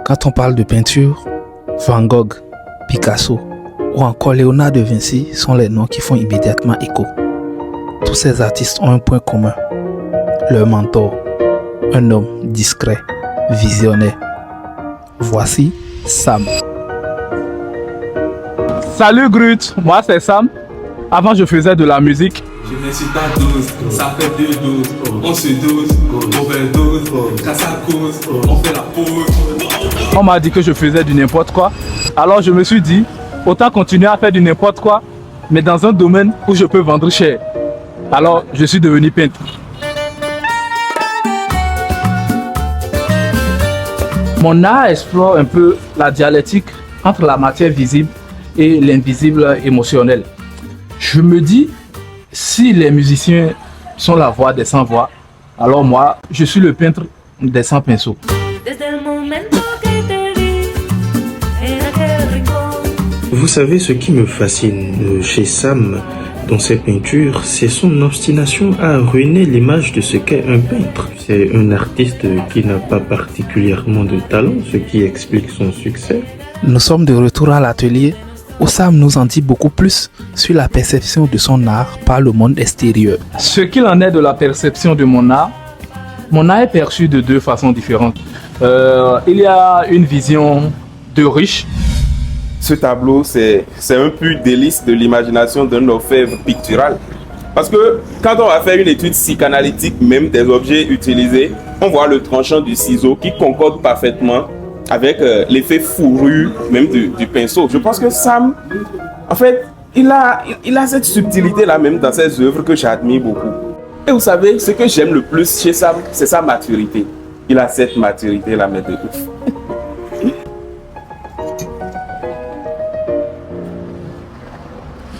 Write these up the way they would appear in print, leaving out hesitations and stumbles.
Quand on parle de peinture, Van Gogh, Picasso ou encore Léonard de Vinci sont les noms qui font immédiatement écho. Tous ces artistes ont un point commun. Leur mentor, un homme discret, visionnaire. Voici Sam. Salut Grut, moi c'est Sam. Avant je faisais de la musique. Je viens sur ta dose, ça fait 2 doses. On se dose, overdose, quand ça cause, on fait la pause. On m'a dit que je faisais du n'importe quoi. Alors je me suis dit, autant continuer à faire du n'importe quoi, mais dans un domaine où je peux vendre cher. Alors je suis devenu peintre. Mon art explore un peu la dialectique entre la matière visible et l'invisible émotionnel. Je me dis, si les musiciens sont la voix des sans voix, alors moi, je suis le peintre des sans pinceaux. Vous savez, ce qui me fascine chez Sam dans ses peintures, c'est son obstination à ruiner l'image de ce qu'est un peintre. C'est un artiste qui n'a pas particulièrement de talent, ce qui explique son succès. Nous sommes de retour à l'atelier où Sam nous en dit beaucoup plus sur la perception de son art par le monde extérieur. Ce qu'il en est de la perception de mon art est perçu de 2 façons différentes. Il y a une vision de riche. Ce tableau, c'est un pur délice de l'imagination d'un orfèvre pictural. Parce que quand on va faire une étude psychanalytique, même des objets utilisés, on voit le tranchant du ciseau qui concorde parfaitement avec l'effet fourru même du pinceau. Je pense que Sam, en fait, il a cette subtilité-là même dans ses œuvres que j'admire beaucoup. Et vous savez, ce que j'aime le plus chez Sam, c'est sa maturité. Il a cette maturité-là, mais de ouf.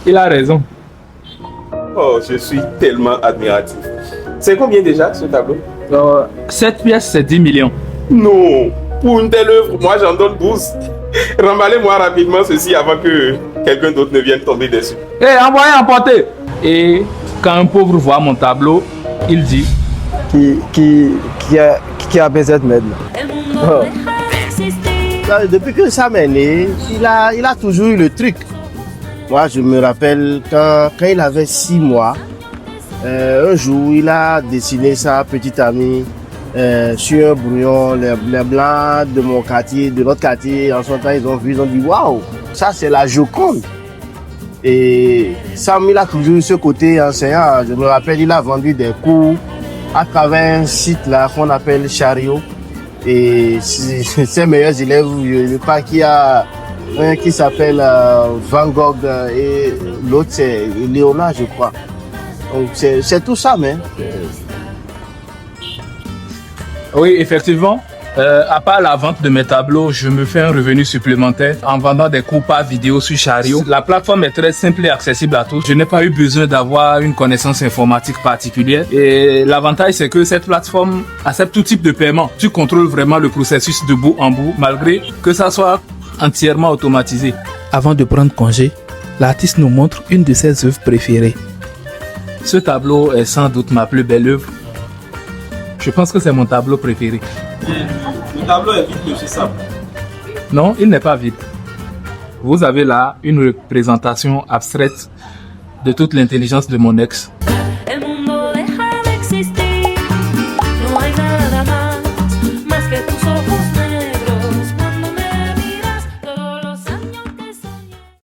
Il a raison. Oh, je suis tellement admiratif. C'est combien déjà ce tableau? Cette pièce, c'est 10 millions. Non, pour une telle œuvre, moi j'en donne 12. Remballez-moi rapidement ceci avant que quelqu'un d'autre ne vienne tomber dessus. Envoyez emporter. Et quand un pauvre voit mon tableau, il dit qui a besoin de m'aide. Depuis que Sam est né, il a toujours eu le truc. Moi, je me rappelle quand il avait 6 mois, un jour, il a dessiné sa petite amie sur un brouillon. Les blancs de mon quartier, de notre quartier, en son temps, ils ont dit waouh, ça c'est la Joconde. Et Sam, il a toujours eu ce côté enseignant. Je me rappelle, il a vendu des cours à travers un site là qu'on appelle Chariot. Et ses meilleurs élèves, je crois qu'il y a un qui s'appelle Van Gogh et l'autre c'est Léonard, je crois. Donc c'est tout ça, mais. Oui, effectivement. À part la vente de mes tableaux, je me fais un revenu supplémentaire en vendant des cours par vidéo sur Chariot. La plateforme est très simple et accessible à tous. Je n'ai pas eu besoin d'avoir une connaissance informatique particulière. Et l'avantage, c'est que cette plateforme accepte tout type de paiement. Tu contrôles vraiment le processus de bout en bout, malgré que ça soit entièrement automatisé. Avant de prendre congé, l'artiste nous montre une de ses œuvres préférées. Ce tableau est sans doute ma plus belle œuvre. Je pense que c'est mon tableau préféré. Le tableau est vide, monsieur Sam. Non, il n'est pas vide. Vous avez là une représentation abstraite de toute l'intelligence de mon ex.